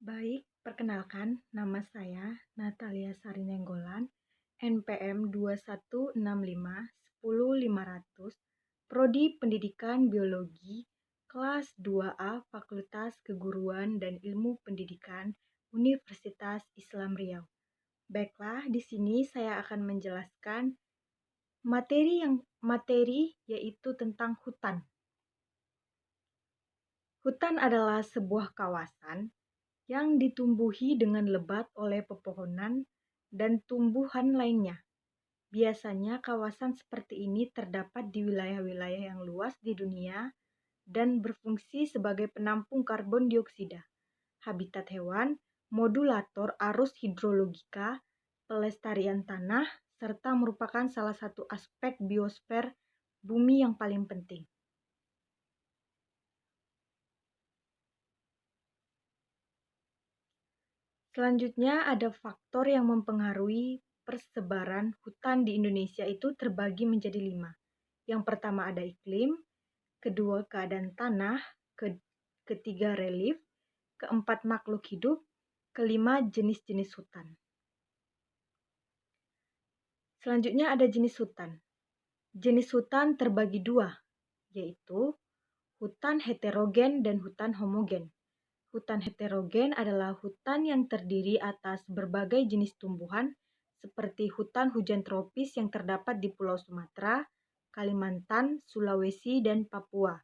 Baik, perkenalkan nama saya Natalia Sarinenggolan, NPM 2165 10500, Prodi Pendidikan Biologi, kelas 2A Fakultas Keguruan dan Ilmu Pendidikan, Universitas Islam Riau. Baiklah, di sini saya akan menjelaskan materi yaitu tentang hutan. Hutan adalah sebuah kawasan yang ditumbuhi dengan lebat oleh pepohonan dan tumbuhan lainnya. Biasanya kawasan seperti ini terdapat di wilayah-wilayah yang luas di dunia dan berfungsi sebagai penampung karbon dioksida, habitat hewan, modulator arus hidrologika, pelestarian tanah, serta merupakan salah satu aspek biosfer bumi yang paling penting. Selanjutnya ada faktor yang mempengaruhi persebaran hutan di Indonesia itu terbagi menjadi 5. Yang pertama ada iklim, kedua keadaan tanah, ketiga relief, keempat makhluk hidup, kelima jenis-jenis hutan. Selanjutnya ada jenis hutan. Jenis hutan terbagi 2, yaitu hutan heterogen dan hutan homogen. Hutan heterogen adalah hutan yang terdiri atas berbagai jenis tumbuhan seperti hutan hujan tropis yang terdapat di Pulau Sumatera, Kalimantan, Sulawesi, dan Papua.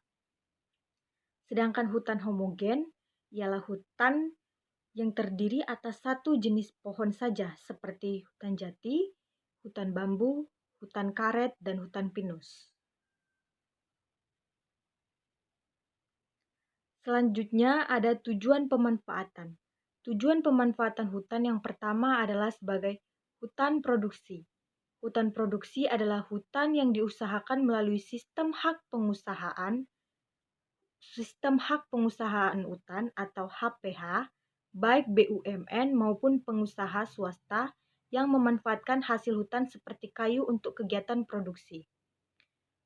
Sedangkan hutan homogen ialah hutan yang terdiri atas satu jenis pohon saja seperti hutan jati, hutan bambu, hutan karet, dan hutan pinus. Selanjutnya ada tujuan pemanfaatan. Tujuan pemanfaatan hutan yang pertama adalah sebagai hutan produksi. Hutan produksi adalah hutan yang diusahakan melalui sistem hak pengusahaan hutan atau HPH, baik BUMN maupun pengusaha swasta yang memanfaatkan hasil hutan seperti kayu untuk kegiatan produksi.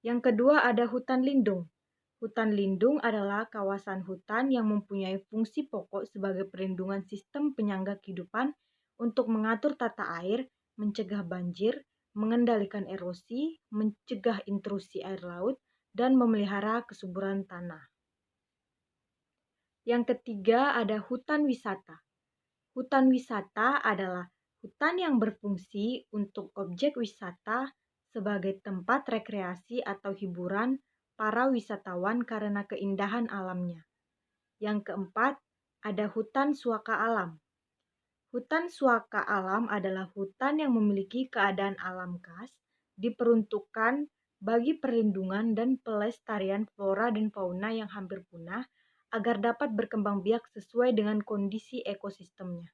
Yang kedua ada hutan lindung. Hutan lindung adalah kawasan hutan yang mempunyai fungsi pokok sebagai perlindungan sistem penyangga kehidupan untuk mengatur tata air, mencegah banjir, mengendalikan erosi, mencegah intrusi air laut, dan memelihara kesuburan tanah. Yang ketiga ada hutan wisata. Hutan wisata adalah hutan yang berfungsi untuk objek wisata sebagai tempat rekreasi atau hiburan para wisatawan karena keindahan alamnya. Yang keempat, ada hutan suaka alam. Hutan suaka alam adalah hutan yang memiliki keadaan alam khas, diperuntukkan bagi perlindungan dan pelestarian flora dan fauna yang hampir punah agar dapat berkembang biak sesuai dengan kondisi ekosistemnya.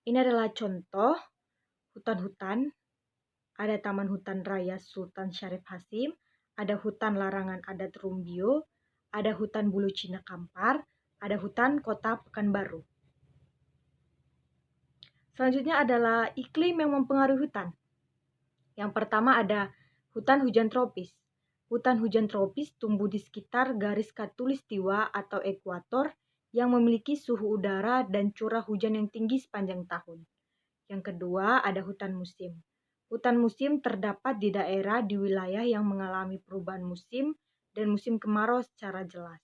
Ini adalah contoh hutan-hutan. Ada Taman Hutan Raya Sultan Syarif Hasim, ada hutan larangan adat Rumbio, ada hutan bulu Cina Kampar, ada hutan kota Pekanbaru. Selanjutnya adalah iklim yang mempengaruhi hutan. Yang pertama ada hutan hujan tropis. Hutan hujan tropis tumbuh di sekitar garis khatulistiwa atau ekuator yang memiliki suhu udara dan curah hujan yang tinggi sepanjang tahun. Yang kedua ada hutan musim. Hutan musim terdapat di daerah di wilayah yang mengalami perubahan musim dan musim kemarau secara jelas.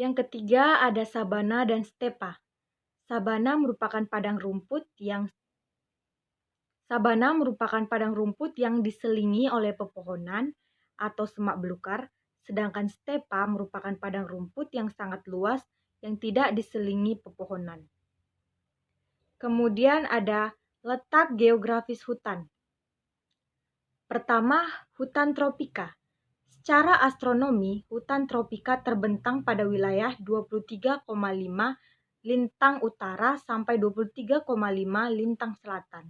Yang ketiga ada sabana dan stepa. Sabana merupakan padang rumput yang diselingi oleh pepohonan atau semak belukar, sedangkan stepa merupakan padang rumput yang sangat luas yang tidak diselingi pepohonan. Kemudian ada letak geografis hutan. Pertama, hutan tropika. Secara astronomi, hutan tropika terbentang pada wilayah 23,5 lintang utara sampai 23,5 lintang selatan.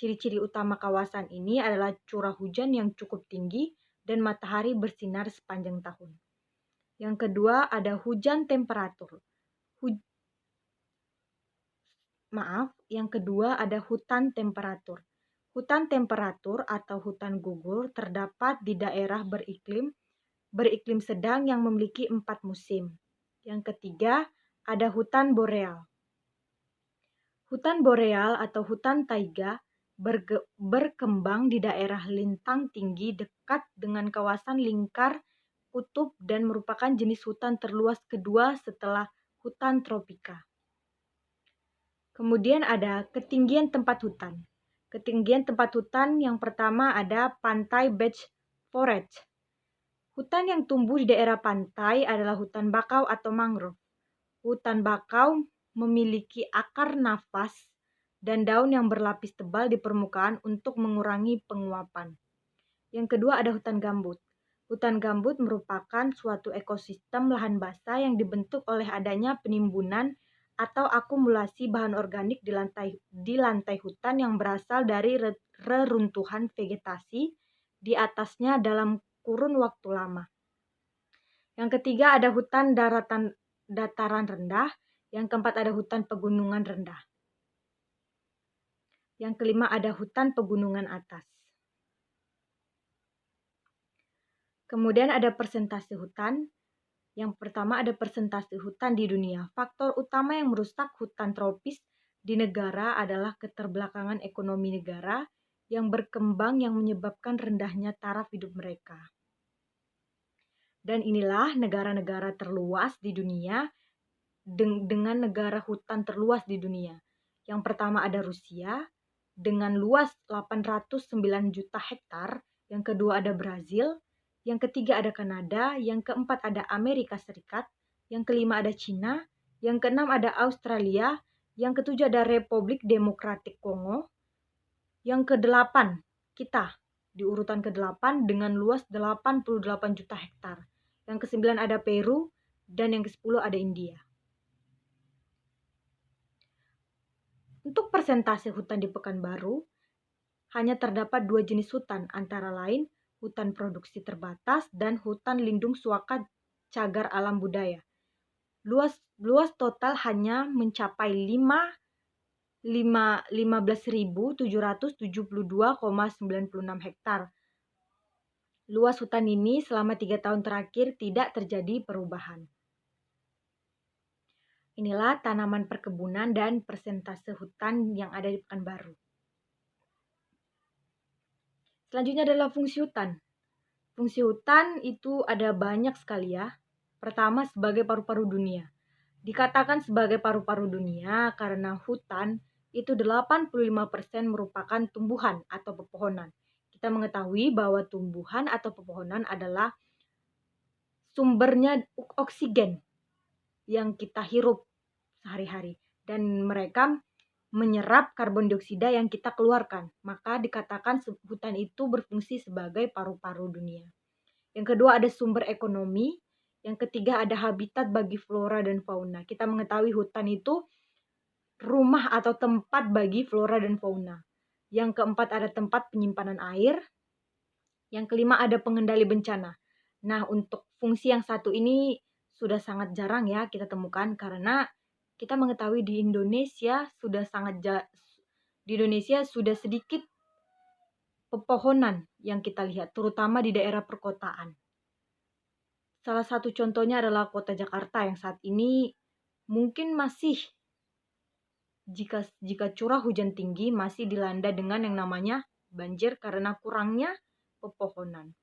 Ciri-ciri utama kawasan ini adalah curah hujan yang cukup tinggi dan matahari bersinar sepanjang tahun. Yang kedua, ada hujan temperatur. Yang kedua ada hutan temperatur. Hutan temperatur atau hutan gugur terdapat di daerah beriklim sedang yang memiliki 4 musim, Yang ketiga, ada hutan boreal. Hutan boreal atau hutan taiga berkembang di daerah lintang tinggi dekat dengan kawasan lingkar kutub dan merupakan jenis hutan terluas kedua setelah hutan tropika. Kemudian ada ketinggian tempat hutan. Ketinggian tempat hutan yang pertama ada pantai beach forest. Hutan yang tumbuh di daerah pantai adalah hutan bakau atau mangrove. Hutan bakau memiliki akar nafas dan daun yang berlapis tebal di permukaan untuk mengurangi penguapan. Yang kedua ada hutan gambut. Hutan gambut merupakan suatu ekosistem lahan basah yang dibentuk oleh adanya penimbunan atau akumulasi bahan organik di lantai hutan yang berasal dari reruntuhan vegetasi di atasnya dalam kurun waktu lama. Yang ketiga ada hutan dataran rendah. Yang keempat ada hutan pegunungan rendah. Yang kelima ada hutan pegunungan atas. Kemudian ada persentase hutan. Yang pertama ada persentase hutan di dunia. Faktor utama yang merusak hutan tropis di negara adalah keterbelakangan ekonomi negara yang berkembang yang menyebabkan rendahnya taraf hidup mereka. Dan inilah negara-negara terluas di dunia dengan negara hutan terluas di dunia. Yang pertama ada Rusia dengan luas 809 juta hektar. Yang kedua ada Brazil. Yang ketiga ada Kanada. Yang keempat ada Amerika Serikat. Yang kelima ada Cina. Yang keenam ada Australia. Yang ketujuh ada Republik Demokratik Kongo. Yang kedelapan kita di urutan ke-8 dengan luas 88 juta hektar. Yang ke-9 ada Peru dan yang ke-10 ada India. Untuk persentase hutan di Pekanbaru, hanya terdapat 2 jenis hutan, antara lain hutan produksi terbatas dan hutan lindung suaka cagar alam budaya. Luas total hanya mencapai 15.772,96 hektar. Luas hutan ini selama 3 tahun terakhir tidak terjadi perubahan. Inilah tanaman perkebunan dan persentase hutan yang ada di Pekanbaru. Selanjutnya adalah fungsi hutan. Fungsi hutan itu ada banyak sekali ya. Pertama, sebagai paru-paru dunia. Dikatakan sebagai paru-paru dunia karena hutan itu 85% merupakan tumbuhan atau pepohonan. Kita mengetahui bahwa tumbuhan atau pepohonan adalah sumbernya oksigen yang kita hirup sehari-hari. Dan mereka menyerap karbon dioksida yang kita keluarkan. Maka dikatakan hutan itu berfungsi sebagai paru-paru dunia. Yang kedua ada sumber ekonomi. Yang ketiga ada habitat bagi flora dan fauna. Kita mengetahui hutan itu rumah atau tempat bagi flora dan fauna. Yang keempat ada tempat penyimpanan air. Yang kelima ada pengendali bencana. Nah, untuk fungsi yang satu ini sudah sangat jarang ya kita temukan karena kita mengetahui di Indonesia sudah sedikit pepohonan yang kita lihat, terutama di daerah perkotaan. Salah satu contohnya adalah kota Jakarta yang saat ini mungkin masih jika curah hujan tinggi masih dilanda dengan yang namanya banjir karena kurangnya pepohonan.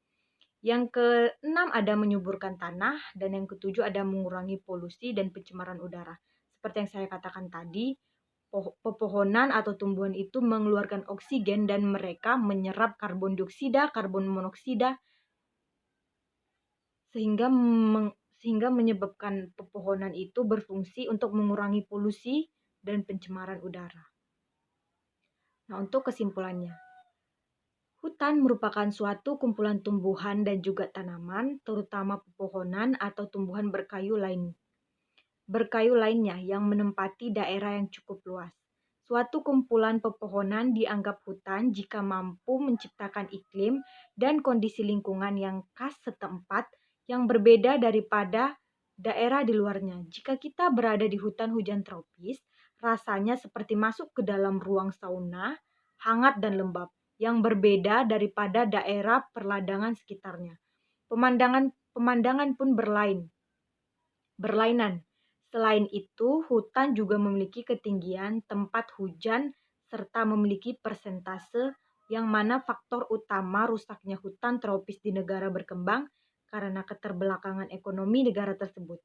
Yang keenam ada menyuburkan tanah dan yang ketujuh ada mengurangi polusi dan pencemaran udara. Seperti yang saya katakan tadi, pepohonan atau tumbuhan itu mengeluarkan oksigen dan mereka menyerap karbon dioksida, karbon monoksida sehingga menyebabkan pepohonan itu berfungsi untuk mengurangi polusi dan pencemaran udara. Nah, untuk kesimpulannya, hutan merupakan suatu kumpulan tumbuhan dan juga tanaman, terutama pepohonan atau tumbuhan berkayu lainnya yang menempati daerah yang cukup luas. Suatu kumpulan pepohonan dianggap hutan jika mampu menciptakan iklim dan kondisi lingkungan yang khas setempat yang berbeda daripada daerah di luarnya. Jika kita berada di hutan hujan tropis, rasanya seperti masuk ke dalam ruang sauna, hangat dan lembab, yang berbeda daripada daerah perladangan sekitarnya. Pemandangan pun berlainan. Selain itu, hutan juga memiliki ketinggian, tempat hujan, serta memiliki persentase yang mana faktor utama rusaknya hutan tropis di negara berkembang karena keterbelakangan ekonomi negara tersebut.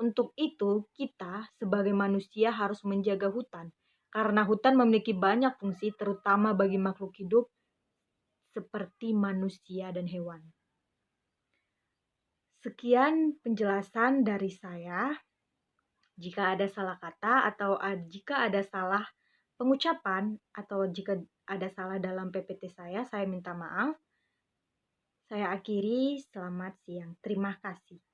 Untuk itu, kita sebagai manusia harus menjaga hutan, karena hutan memiliki banyak fungsi terutama bagi makhluk hidup seperti manusia dan hewan. Sekian penjelasan dari saya. Jika ada salah kata atau jika ada salah pengucapan atau jika ada salah dalam PPT saya minta maaf. Saya akhiri, selamat siang. Terima kasih.